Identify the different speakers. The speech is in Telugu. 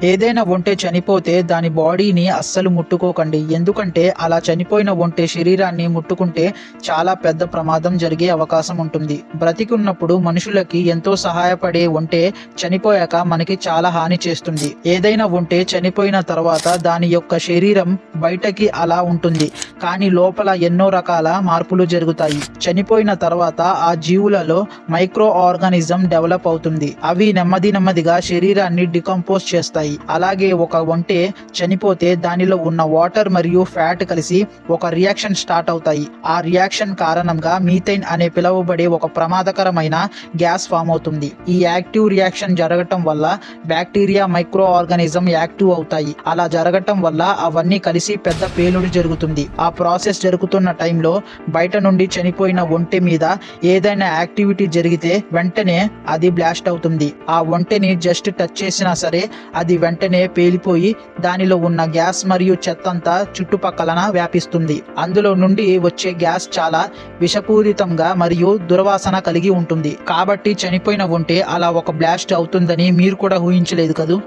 Speaker 1: ఏదైనా ఒంటె చనిపోతే దాని బాడీని అస్సలు ముట్టుకోకండి. ఎందుకంటే అలా చనిపోయిన ఒంటె శరీరాన్ని ముట్టుకుంటే చాలా పెద్ద ప్రమాదం జరిగే అవకాశం ఉంటుంది. బ్రతికున్నప్పుడు మనుషులకి ఎంతో సహాయపడే ఒంటె చనిపోయాక మనకి చాలా హాని చేస్తుంది. ఏదైనా ఒంటె చనిపోయిన తర్వాత దాని యొక్క శరీరం బయటకి అలా ఉంటుంది, కానీ లోపల ఎన్నో రకాల మార్పులు జరుగుతాయి. చనిపోయిన తర్వాత ఆ జీవులలో మైక్రో ఆర్గానిజం డెవలప్ అవుతుంది. అవి నెమ్మదిగా శరీరాన్ని డికంపోజ్ చేస్తాయి. అలాగే ఒక ఒంటె చనిపోతే దానిలో ఉన్న వాటర్ మరియు ఫ్యాట్ కలిసి ఒక రియాక్షన్ స్టార్ట్ అవుతాయి. ఆ రియాక్షన్ కారణంగా మీథైన్ అనే పిలువబడే ఒక ప్రమాదకరమైన గ్యాస్ ఫామ్ అవుతుంది. ఈ యాక్టివ్ రియాక్షన్ జరగటం వల్ల బ్యాక్టీరియా, మైక్రో ఆర్గానిజం యాక్టివ్ అవుతాయి. అలా జరగటం వల్ల అవన్నీ కలిసి పెద్ద పేలుడు జరుగుతుంది. ఆ ప్రాసెస్ జరుగుతున్న టైంలో బయట నుండి చనిపోయిన ఒంటె మీద ఏదైనా యాక్టివిటీ జరిగితే వెంటనే అది బ్లాస్ట్ అవుతుంది. ఆ ఒంటెని జస్ట్ టచ్ చేసినా సరే అది వెంటనే పేలిపోయి దానిలో ఉన్న గ్యాస్ మరియు చెత్తంతా చుట్టుపక్కలన వ్యాపిస్తుంది. అందులో నుండి వచ్చే గ్యాస్ చాలా విషపూరితంగా మరియు దుర్వాసన కలిగి ఉంటుంది. కాబట్టి చనిపోయిన ఒంటె అలా ఒక బ్లాస్ట్ అవుతుందని మీరు కూడా ఊహించలేదు కదూ.